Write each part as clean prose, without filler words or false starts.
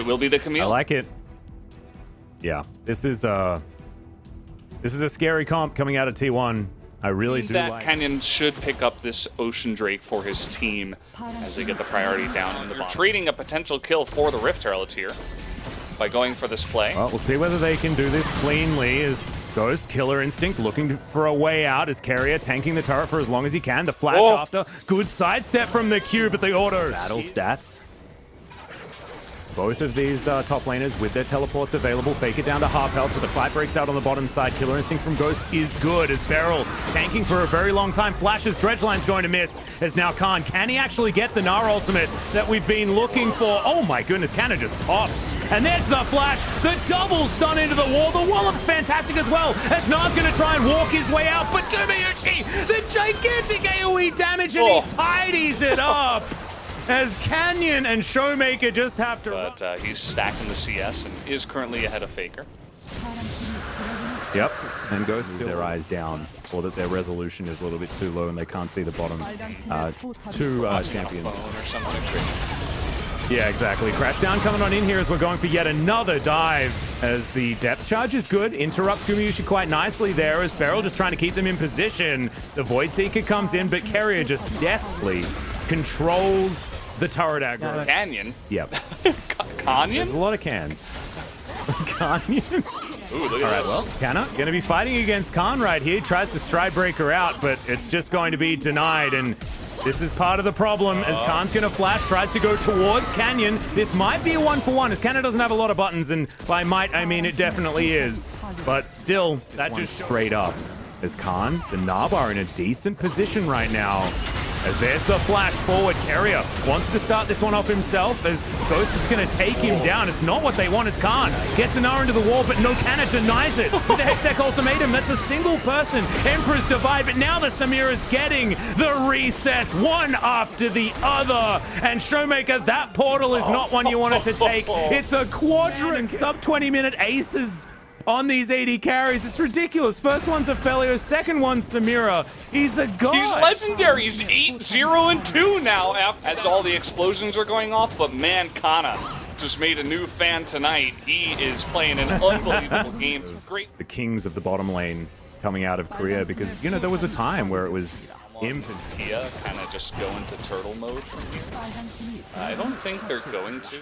It will be the Camille. I like it. Yeah, this is a scary comp coming out of T1. I really do that like Canyon should pick up this Ocean Drake for his team as they get the priority down in the bottom. Trading a potential kill for the Rift Herald here by going for this play. Well, we'll see whether they can do this cleanly as Ghost, Killer Instinct looking for a way out as Carrier tanking the turret for as long as he can. The flash after. Good sidestep from the Q, but the auto. Battle stats. Both of these top laners with their teleports available. Fake it down to half health, but the fight breaks out on the bottom side. Killer Instinct from Ghost is good as Beryl tanking for a very long time. Flashes, Dredgeline's going to miss as now Khan. Can he actually get the Gnar ultimate that we've been looking for? Oh my goodness, Canna just pops. And there's the flash, the double stun into the wall. The wallop's fantastic as well as Gnar's going to try and walk his way out. But Gumayuchi, the gigantic AoE damage, and he tidies it up. As Canyon and Showmaker just have to... But he's stacking the CS and is currently ahead of Faker. Yep, and Ghost still their eyes down, or that their resolution is a little bit too low and they can't see the bottom two champions. Or something. Yeah, exactly. Crashdown coming on in here as we're going for yet another dive as the depth charge is good. Interrupts Gumayushi quite nicely there as Beryl just trying to keep them in position. The Void Seeker comes in, but Carrier just deftly controls the turret aggro. Canyon? Yep. Canyon? There's a lot of cans. Canyon? Ooh, look at All right, this. well, Canna going to be fighting against Khan right here. Tries to stride breaker out, but it's just going to be denied. And this is part of the problem as Khan's going to flash, tries to go towards Canyon. This might be a 1-for-1 as Canna doesn't have a lot of buttons. And by might, I mean it definitely is. But still, that just straight up. As Khan, the Gnar in a decent position right now. As there's the flash forward. Carrier wants to start this one off himself as Ghost is going to take him down. It's not what they want as Khan gets an Gnar into the wall, but no Canna denies it. With the Hextech ultimatum, that's a single person. Emperor's Divide, but now the Samira's getting the resets one after the other. And Showmaker, that portal is not one you wanted to take. It's a quadrant sub 20-minute aces on these 80 carries. It's ridiculous. First one's Aphelios, second one's Samira. He's a god. He's legendary. He's 8-0-2 now as all the explosions are going off. But man, Kana just made a new fan tonight. He is playing an unbelievable game. Great. The kings of the bottom lane coming out of Korea because, you know, there was a time where it was Imp and Pia kind of just go into turtle mode from here. I don't think they're going to.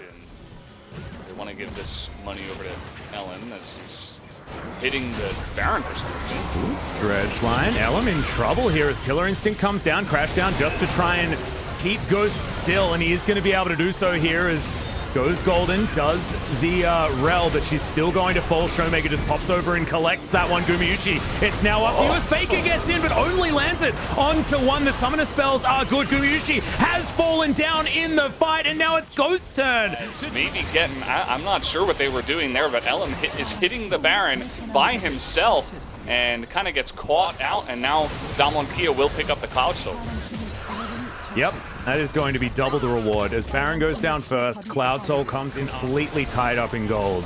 They want to give this money over to Ellen as he's hitting the Baron for some reason. Dredgeline, Ellen in trouble here as Killer Instinct comes down, Crashdown just to try and keep Ghost still, and he is going to be able to do so here as goes Golden, does the rel, but she's still going to fall. Showmaker just pops over and collects that one. Gumayuchi, it's now up to you as Faker gets in, but only lands it onto one. The summoner spells are good. Gumayuchi has fallen down in the fight, and now it's Ghost's turn. Maybe getting, I'm not sure what they were doing there, but Ellen is hitting the Baron by himself and kind of gets caught out, and now Damwon Kia will pick up the Cloud Soul. Yep, that is going to be double the reward as Baron goes down first. Cloud Soul comes in completely tied up in gold,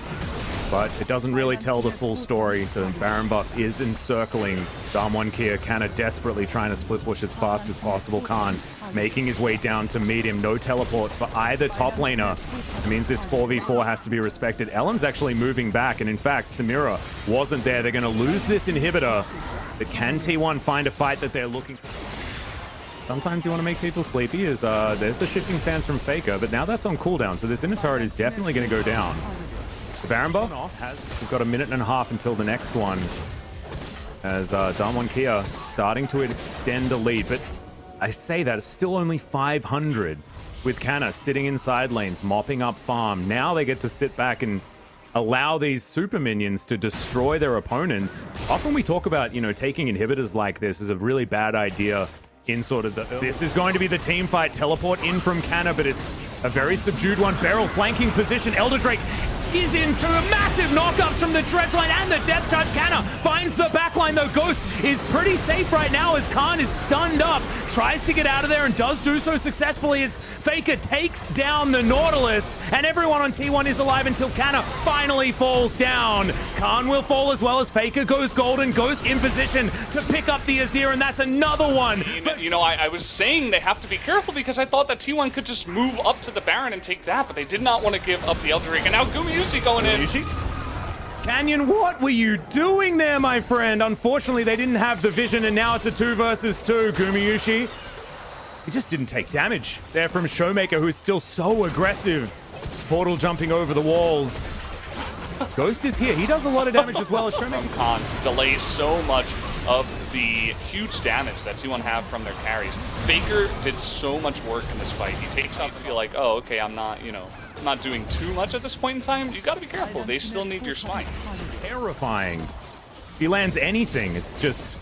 but it doesn't really tell the full story. The Baron buff is encircling Damwon Kia. Canna desperately trying to split push as fast as possible. Khan making his way down to meet him. No teleports for either top laner. It means this 4v4 has to be respected. Elm's actually moving back, and in fact, Samira wasn't there. They're going to lose this inhibitor, but can T1 find a fight that they're looking for? Sometimes you want to make people sleepy as there's the shifting sands from Faker, but now that's on cooldown, so this inner turret is definitely going to go down. The Baron buff has got a minute and a half until the next one as Damwon Kia starting to extend the lead, but I say that it's still only 500 with Canna sitting in side lanes, mopping up farm. Now they get to sit back and allow these super minions to destroy their opponents. Often we talk about, you know, taking inhibitors like this is a really bad idea in sort of the... This is going to be the team fight. Teleport in from Canna, but it's a very subdued one. Beryl flanking position. Elder Drake is into massive knockups from the dredge line and the depth charge. Canna finds the backline though. Ghost is pretty safe right now as Khan is stunned up. Tries to get out of there and does do so successfully as Faker takes down the Nautilus. And everyone on T1 is alive until Canna finally falls down. Khan will fall as well as Faker goes golden. Ghost in position to pick up the Azir, and that's another one. I was saying they have to be careful because I thought that T1 could just move up to the Baron and take that, but they did not want to give up the Elder Ring. And now Gumayusi going in. Canyon, what were you doing there, my friend? Unfortunately, they didn't have the vision, and now it's a 2 versus 2. Gumayusi, he just didn't take damage there from Showmaker, who's still so aggressive. Portal jumping over the walls. Ghost is here. He does a lot of damage as well as Showmaker. From Khan to delay so much of the huge damage that T1 have from their carries. Faker did so much work in this fight. He takes out to feel like, oh, okay, I'm not, I'm not doing too much at this point in time. You got to be careful. They still need your smite. Terrifying. If he lands anything, it's just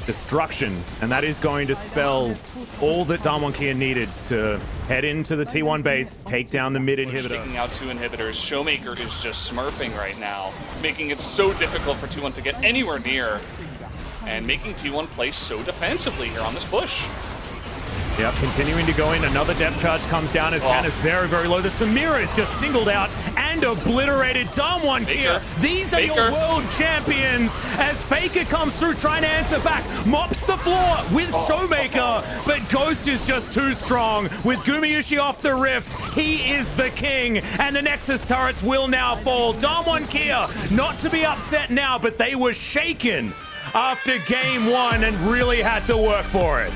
destruction, and that is going to spell all that Damwon needed to head into the T1 base, take down the mid inhibitor. Taking out 2 inhibitors. Showmaker is just smurfing right now, making it so difficult for T1 to get anywhere near, and making T1 play so defensively here on this push. Yep, continuing to go in. Another depth charge comes down as Canna's very, very low. The Samira is just singled out and obliterated. Damwon here. These are your world champions as Faker comes through trying to answer back. Mops the floor with Showmaker, but Ghost is just too strong. With Gumayusi off the rift, he is the king, and the Nexus turrets will now fall. Damwon Kia, not to be upset now, but they were shaken after game 1 and really had to work for it.